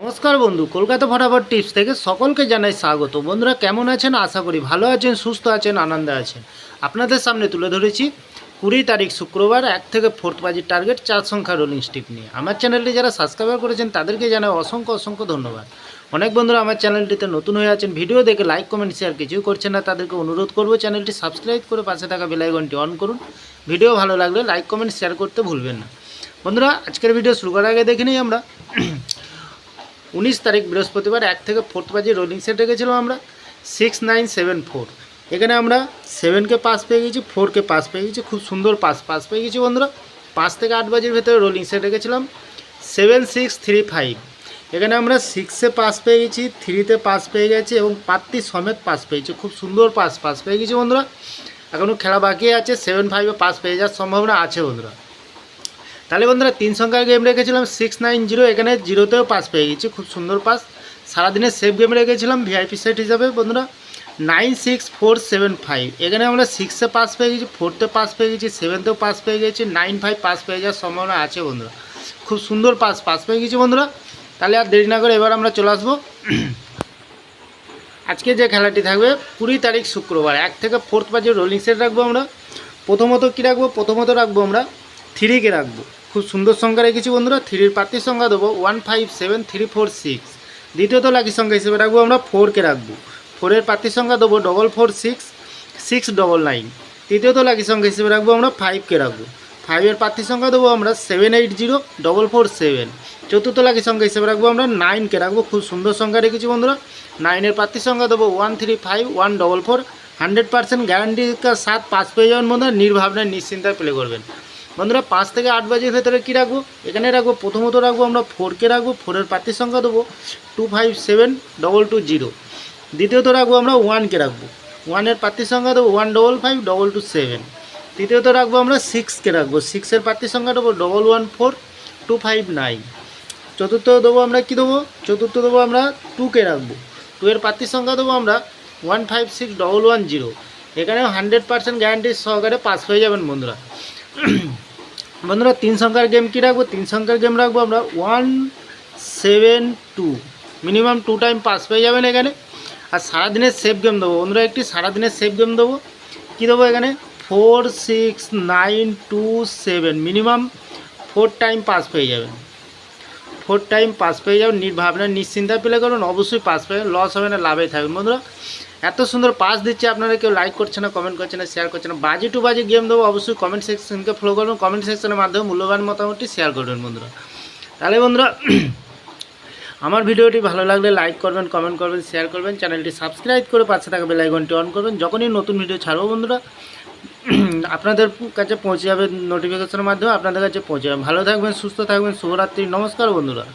নমস্কার বন্ধু, কলকাতা ফটাফট টিপস থেকে সকলকে জানাই স্বাগত। বন্ধুরা কেমন আছেন? আশা করি ভালো আছেন, সুস্থ আছেন, আনন্দে আছেন। আপনাদের সামনে তুলে ধরেছি 20 তারিখ শুক্রবার 1 থেকে 4 বাজির টার্গেট 4 সংখ্যা রোলিং স্টিক নিয়ে। আমার চ্যানেলটি যারা সাবস্ক্রাইব করেছেন তাদেরকে জানাই অসংখ্য ধন্যবাদ। অনেক বন্ধুরা আমার চ্যানেলটিতে নতুন হয়ে আছেন, ভিডিও দেখে লাইক কমেন্ট শেয়ার কিছুই করছেন না, তাদেরকে অনুরোধ করব চ্যানেলটি সাবস্ক্রাইব করে পাশে থাকা বেল আইকনটি অন করুন। ভিডিও ভালো লাগলে লাইক কমেন্ট শেয়ার করতে ভুলবেন না। বন্ধুরা আজকের ভিডিও শুরু করার আগে দেখে নিই আমরা 19 তারিখ বৃহস্পতিবার 1 থেকে 4 বাজে রোলিং সেট রেখেছিলাম আমরা 6974। এখানে আমরা 7কে পাস পেয়ে গেছি, 4কে পাস পেয়ে গেছি, খুব সুন্দর পাস পেয়ে গেছি বন্ধুরা। 5 থেকে 8 বাজের ভেতরে রোলিং সেট রেখেছিলাম 7635। এখানে আমরা 6এ পাস পেয়ে গেছি, 3তে পাস পেয়ে গেছি এবং পাত্তি সমেত পাস পেয়েছি, খুব সুন্দর পাস পেয়ে গেছি বন্ধুরা। এখনও খেলা বাকি আছে, 7-5-এ পাস পেয়ে যাওয়ার সম্ভাবনা আছে বন্ধুরা। তাহলে বন্ধুরা 3 সংখ্যার গেম রেখেছিলাম 690, এখানে 0তেও পাস পেয়ে গেছি, খুব সুন্দর পাস। সারাদিনে সেফ গেম রেখেছিলাম ভিআইপি সেট হিসাবে বন্ধুরা 96475। এখানে আমরা 6এ পাস পেয়ে গেছি, 4তে পাস পেয়ে গেছি, 7তেও পাস পেয়ে গেছি, 9-5 পাস পেয়ে যাওয়ার সম্ভাবনা আছে বন্ধুরা। খুব সুন্দর পাস পেয়ে গেছি বন্ধুরা। তাহলে আর দেরি না করে এবার আমরা চলে আসবো আজকে যে খেলাটি থাকবে 20 তারিখ শুক্রবার 1 থেকে 4 বাজে রোলিং সেট রাখবো আমরা। প্রথমত কী রাখবো? প্রথমত রাখবো আমরা 3কে রাখবো, খুব সুন্দর সংখ্যা রেখেছি বন্ধুরা। 3-এর প্রার্থীর সংখ্যা দেবো 157346। দ্বিতীয়ত লাকি সংখ্যা হিসেবে রাখবো আমরা 4কে রাখবো। 4-এর প্রার্থীর সংখ্যা দেবো 44669। তৃতীয়ত লাকি সংখ্যা হিসেবে রাখবো আমরা 5কে রাখবো। 5-এর প্রার্থীর সংখ্যা দেবো আমরা 780447। চতুর্থ লাকি সংখ্যা হিসেবে রাখবো আমরা 9কে রাখবো, খুব সুন্দর সংখ্যা রেখেছি বন্ধুরা। 9-এর প্রার্থীর সংখ্যা দেবো 135144। 100% গ্যারান্টি সাথ পাস পেয়ে যাবেন বন্ধুরা, নির্ভাবনায় নিশ্চিন্তায় প্লে করবেন বন্ধুরা। 5 থেকে 8 বাজের ভেতরে কী রাখবো? এখানে রাখবো প্রথমত রাখবো আমরা 4কে রাখবো। 4-এর প্রার্থীর সংখ্যা দেবো 257220। দ্বিতীয়ত রাখবো আমরা 1কে রাখবো। 1-এর প্রার্থীর সংখ্যা দেবো 155227। তৃতীয়ত রাখবো আমরা 6কে রাখবো। 6-এর প্রার্থীর সংখ্যা দেবো 114259। চতুর্থ দেবো আমরা কী দেবো? চতুর্থ দেবো আমরা 2কে রাখবো। 2-এর প্রার্থীর সংখ্যা দেবো আমরা 156110। এখানেও 100% গ্যারান্টি সহকারে পাস হয়ে যাবেন বন্ধুরা। বন্ধুরা 3 সংখ্যার গেম কী রাখবো? 3 সংখ্যার গেম রাখবো আমরা 172। মিনিমাম 2 টাইম পাস পেয়ে যাবেন এখানে। আর সারাদিনের সেফ গেম দেবো বন্ধুরা, একটি সারাদিনের সেফ গেম দেবো। কী দেবো এখানে? 46927। মিনিমাম 4 টাইম পাস পেয়ে যাবেন, 4 টাইম পাস পেয়ে যাবেন। নির্ভাবনা নিশ্চিন্তায় প্লে করুন, অবশ্যই পাস পেয়ে লস হবে না, লাভেই থাকবেন বন্ধুরা। এত সুন্দর পাস দিচ্ছে, আপনারা কেউ লাইক করছে না, কমেন্ট করছে না, শেয়ার করছে না। বাজে টু বাজে গেম দেবো, অবশ্যই কমেন্ট সেকশনকে ফলো করবেন, কমেন্ট সেকশনের মাধ্যমে মূল্যবান মতামতটি শেয়ার করবেন বন্ধুরা। তাহলে বন্ধুরা আমার ভিডিওটি ভালো লাগলে লাইক করবেন, কমেন্ট করবেন, শেয়ার করবেন, চ্যানেলটি সাবস্ক্রাইব করে পাশে থাকা বেল আইকনটি অন করবেন। যখনই নতুন ভিডিও ছাড়বো বন্ধুরা আপনাদের কাছে পৌঁছে যাবে, নোটিফিকেশনের মাধ্যমে আপনাদের কাছে পৌঁছে যাবে। ভালো থাকবেন, সুস্থ থাকবেন, শুভরাত্রি, নমস্কার বন্ধুরা।